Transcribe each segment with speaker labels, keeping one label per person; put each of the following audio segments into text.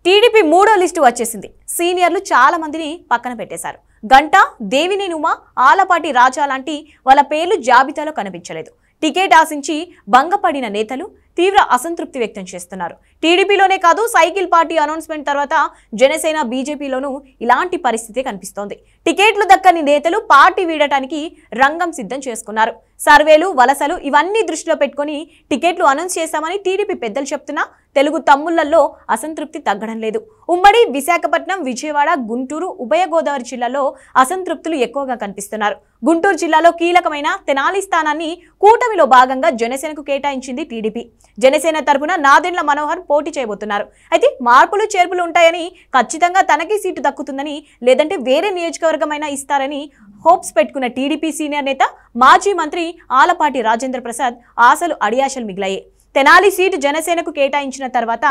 Speaker 1: TDP మూడో list వచ్చేసింది. సీనియర్లు చాలా మందిని పక్కన పెట్టేశారు. గంటా, దేవినేని ఉమా, ఆలపాటి రాజా లాంటి వాళ్ళ పేర్లు జాబితాలో కనిపించలేదు. టికెట్ ఆశించి భంగపడిన నేతలు తీవ్ర అసంతృప్తి వ్యక్తం చేస్తున్నారు. టీడీపీలోనే కాదు, సైకిల్ పార్టీ అనౌన్స్మెంట్ తర్వాత జనసేన, బీజేపీలోనూ ఇలాంటి పరిస్థితి కనిపిస్తోంది. టికెట్లు దక్కని నేతలు పార్టీ వీడటానికి రంగం సిద్ధం చేసుకున్నారు. సర్వేలు, వలసలు ఇవన్నీ దృష్టిలో పెట్టుకుని టికెట్లు అనౌన్స్ చేశామని టీడీపీ పెద్దలు చెప్తున్నా తెలుగు తమ్ముళ్లలో అసంతృప్తి తగ్గడం లేదు. ఉమ్మడి విశాఖపట్నం, విజయవాడ, గుంటూరు, ఉభయ గోదావరి జిల్లాలో అసంతృప్తులు ఎక్కువగా కనిపిస్తున్నారు. గుంటూరు జిల్లాలో కీలకమైన తెనాలి స్థానాన్ని కూటమిలో భాగంగా జనసేనకు కేటాయించింది టీడీపీ. జనసేన తరపున నాదెండ్ల మనోహర్ పోటీ చేయబోతున్నారు. అయితే మార్పులు చేర్పులు ఉంటాయని, ఖచ్చితంగా తనకి సీటు దక్కుతుందని, లేదంటే వేరే నియోజకవర్గమైనా ఇస్తారని హోప్స్ పెట్టుకున్న టీడీపీ సీనియర్ నేత, మాజీ మంత్రి ఆలపాటి రాజేంద్ర ప్రసాద్ ఆశలు అడియాశలు మిగిలాయి. తెనాలి సీటు జనసేనకు కేటాయించిన తర్వాత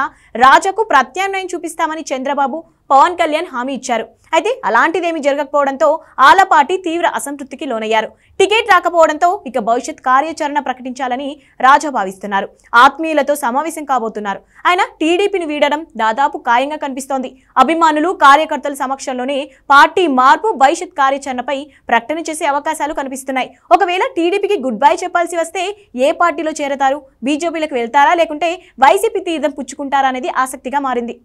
Speaker 1: రాజాకు ప్రత్యామ్నాయం చూపిస్తామని చంద్రబాబు, పవన్ కళ్యాణ్ హామీ ఇచ్చారు. అయితే అలాంటిదేమీ జరగకపోవడంతో ఆలపాటి తీవ్ర అసంతృప్తికి లోనయ్యారు. టికెట్ రాకపోవడంతో ఇక భవిష్యత్ కార్యాచరణ ప్రకటించాలని రాజా భావిస్తున్నారు. ఆత్మీయులతో సమావేశం కాబోతున్నారు. ఆయన టీడీపీని వీడడం దాదాపు ఖాయంగా కనిపిస్తోంది. అభిమానులు, కార్యకర్తల సమక్షంలోనే పార్టీ మార్పు, భవిష్యత్ కార్యాచరణపై ప్రకటన చేసే అవకాశాలు కనిపిస్తున్నాయి. ఒకవేళ టీడీపీకి గుడ్ బై చెప్పాల్సి వస్తే ఏ పార్టీలో చేరతారు? బీజేపీలకు వెళ్తారా, లేకుంటే వైసీపీ తీర్థం పుచ్చుకుంటారా అనేది ఆసక్తిగా మారింది.